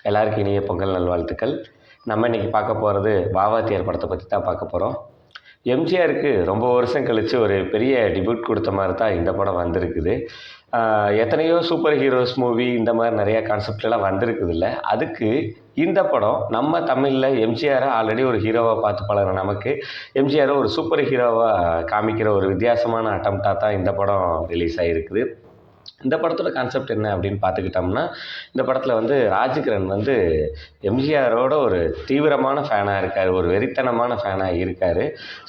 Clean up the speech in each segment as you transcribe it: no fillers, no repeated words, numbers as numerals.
எல்லாருக்கும் இனிய பொங்கல் நல்வாழ்த்துக்கள். நம்ம இன்றைக்கி பார்க்க போகிறது வாவாத்தியார் படத்தை பற்றி தான் பார்க்க போகிறோம். எம்ஜிஆருக்கு ரொம்ப வருஷம் கழித்து ஒரு பெரிய டிபியூட் கொடுத்த மாதிரி தான் இந்த படம் வந்திருக்குது. எத்தனையோ சூப்பர் ஹீரோஸ் மூவி இந்த மாதிரி நிறையா கான்செப்ட்லாம் வந்திருக்குதுல்ல, அதுக்கு இந்த படம் நம்ம தமிழில் எம்ஜிஆரை ஆல்ரெடி ஒரு ஹீரோவாக பார்த்து பழகின நமக்கு எம்ஜிஆரை ஒரு சூப்பர் ஹீரோவாக காமிக்கிற ஒரு வித்தியாசமான அட்டம்ப்டாக தான் இந்த படம் ரிலீஸ் ஆகிருக்குது. இந்த படத்தோட கான்செப்ட் என்ன அப்படின்னு பார்த்துக்கிட்டோம்னா, இந்த படத்தில் ராஜ்கிரண் எம்ஜிஆரோட ஒரு தீவிரமான ஃபேனாக இருக்கார், ஒரு வெறித்தனமான ஃபேனாக இருக்கார்.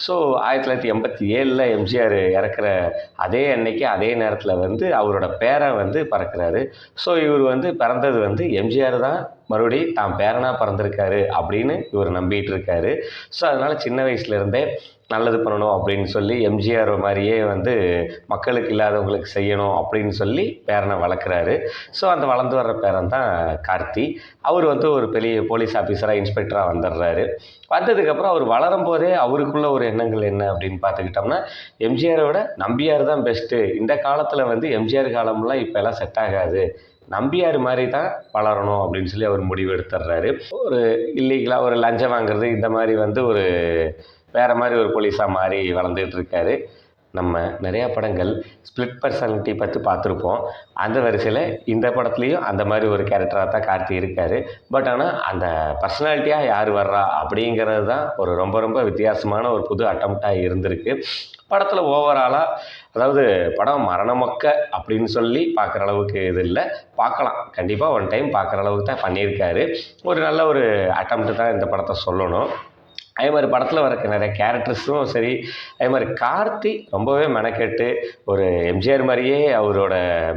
ஸோ 1987 எம்ஜிஆர் இறக்குற அதே அன்னைக்கு அதே நேரத்தில் அவரோட பேரன் பிறக்கிறாரு. ஸோ இவர் பிறந்தது எம்ஜிஆர் தான் மறுபடியும் தான் பேரனாக பிறந்திருக்காரு அப்படின்னு இவர் நம்பிட்டு இருக்காரு. ஸோ அதனால் சின்ன வயசுலேருந்தே நல்லது பண்ணணும் அப்படின்னு சொல்லி எம்ஜிஆர் மாதிரியே மக்களுக்கு இல்லாதவங்களுக்கு செய்யணும் அப்படின்னு சொல்லி பேரனை வளர்க்குறாரு. ஸோ அந்த வளர்ந்து வர்ற பேரன் தான் கார்த்தி. அவர் ஒரு பெரிய போலீஸ் ஆஃபீஸராக இன்ஸ்பெக்டராக வந்துடுறாரு. வந்ததுக்கப்புறம் அவர் வளரும் போதே அவருக்குள்ள ஒரு எண்ணங்கள் என்ன அப்படின்னு பார்த்துக்கிட்டோம்னா, எம்ஜிஆரை விட நம்பியார் தான் பெஸ்ட்டு, இந்த காலத்தில் எம்ஜிஆர் காலம்லாம் இப்போல்லாம் செட் ஆகாது, நம்பியார் மாதிரி தான் வளரணும் அப்படின்னு சொல்லி அவர் முடிவு எடுத்துடுறாரு. ஒரு இல்லீகலாக ஒரு லஞ்சம் வாங்குறது இந்த மாதிரி ஒரு வேறு மாதிரி ஒரு போலீஸாக மாறி வளர்ந்துட்டு இருக்காரு. நம்ம நிறையா படங்கள் ஸ்பிளிட் பர்சனாலிட்டி பற்றி பார்த்துருப்போம். அந்த வரிசையில் இந்த படத்துலேயும் அந்த மாதிரி ஒரு கேரக்டராக தான் கார்த்தி இருக்கார். பட் ஆனால் அந்த பர்சனாலிட்டியாக யார் வர்றா அப்படிங்கிறது தான் ஒரு ரொம்ப ரொம்ப வித்தியாசமான ஒரு புது அட்டம்ப்டாக இருந்திருக்கு. படத்தில் ஓவராலாக அதாவது படம் மரணமொக்க அப்படின்னு சொல்லி பார்க்குற அளவுக்கு இது இல்லை, பார்க்கலாம், கண்டிப்பாக ஒன் டைம் பார்க்குற அளவுக்கு தான் பண்ணியிருக்காரு. ஒரு நல்ல ஒரு அட்டம்ப்ட் தான் இந்த படத்தை சொல்லணும். அதே மாதிரி படத்தில் வரக்க நிறைய கேரக்டர்ஸும் சரி, அதே மாதிரி கார்த்தி ரொம்பவே மெனக்கெட்டு ஒரு எம்ஜிஆர் மாதிரியே அவரோட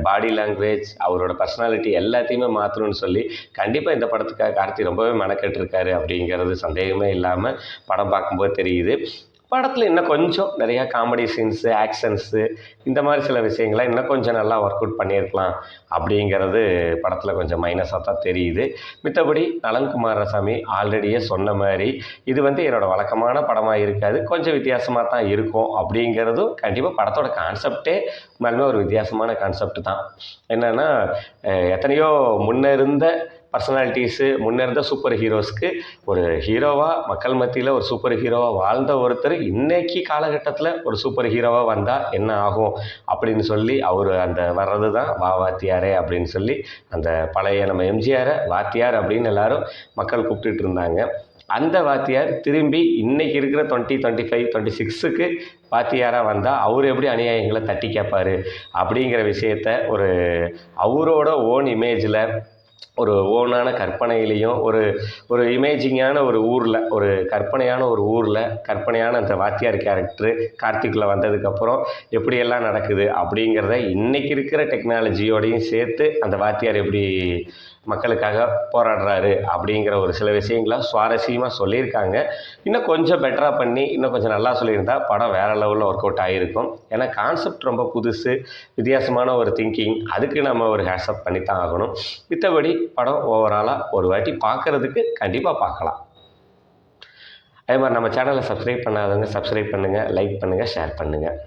பாடி லாங்குவேஜ், அவரோட பர்சனாலிட்டி எல்லாத்தையுமே மாற்றணும்னு சொல்லி கண்டிப்பாக இந்த படத்துக்காக கார்த்தி ரொம்பவே மெனக்கெட்டுருக்காரு அப்படிங்கிறது சந்தேகமே இல்லாமல் படம் பார்க்கும்போது தெரியுது. படத்தில் இன்னும் கொஞ்சம் நிறையா காமெடி சீன்ஸு, ஆக்ஷன்ஸு இந்த மாதிரி சில விஷயங்களை இன்னும் கொஞ்சம் நல்லா ஒர்க் அவுட் பண்ணியிருக்கலாம் அப்படிங்கிறது படத்தில் கொஞ்சம் மைனஸாக தான் தெரியுது. மித்தபடி நலன் குமாரசாமி ஆல்ரெடியே சொன்ன மாதிரி இது என்னோடய வழக்கமான படமாக இருக்காது, கொஞ்சம் வித்தியாசமாக தான் இருக்கும் அப்படிங்கிறதும் கண்டிப்பாக படத்தோட கான்செப்டே உண்மையாலுமே ஒரு வித்தியாசமான கான்செப்ட் தான். என்னென்னா, எத்தனையோ முன்ன இருந்த பர்சனாலிட்டிஸு, முன்னிருந்த சூப்பர் ஹீரோஸ்க்கு ஒரு ஹீரோவாக மக்கள் மத்தியில் ஒரு சூப்பர் ஹீரோவாக வாழ்ந்த ஒருத்தர் இன்றைக்கி காலகட்டத்தில் ஒரு சூப்பர் ஹீரோவாக வந்தால் என்ன ஆகும் அப்படின்னு சொல்லி அவர் அந்த வர்றது தான் வாத்தியாரே அப்படின்னு சொல்லி அந்த பழைய நம்ம எம்ஜிஆரை வாத்தியார் அப்படின்னு எல்லாரும் மக்கள் கூப்பிட்டுட்டு இருந்தாங்க. அந்த வாத்தியார் திரும்பி இன்றைக்கி இருக்கிற 2025, 26க்கு வாத்தியாராக வந்தால் அவர் எப்படி அநியாயங்களை தட்டி கேட்பார் அப்படிங்கிற விஷயத்த ஒரு அவரோட ஓன் இமேஜில் ஒரு ஓனான கற்பனையிலையும் ஒரு இமேஜிங்கான ஒரு ஊரில், ஒரு கற்பனையான ஒரு ஊரில் கற்பனையான அந்த வாத்தியார் கேரக்டரு கார்த்திக்குள்ளே வந்ததுக்கப்புறம் எப்படியெல்லாம் நடக்குது அப்படிங்கிறத இன்றைக்கி இருக்கிற டெக்னாலஜியோடையும் சேர்த்து அந்த வாத்தியார் எப்படி மக்களுக்காக போராடுறாரு அப்படிங்கிற ஒரு சில விஷயங்களை சுவாரஸ்யமாக சொல்லியிருக்காங்க. இன்னும் கொஞ்சம் பெட்டராக பண்ணி இன்னும் கொஞ்சம் நல்லா சொல்லியிருந்தா படம் வேறு லெவலில் ஒர்க் அவுட் ஆகிருக்கும். ஏன்னா கான்செப்ட் ரொம்ப புதுசு, வித்தியாசமான ஒரு திங்கிங், அதுக்கு நம்ம ஒரு ஹேட்ஸ்அப் பண்ணி தான் ஆகணும். மித்தபடி படம் ஓவராலாக ஒரு வாட்டி பார்க்குறதுக்கு கண்டிப்பாக பார்க்கலாம். அதே மாதிரி நம்ம சேனலை சப்ஸ்கிரைப் பண்ணாதவங்க சப்ஸ்கிரைப் பண்ணுங்கள், லைக் பண்ணுங்கள், ஷேர் பண்ணுங்கள்.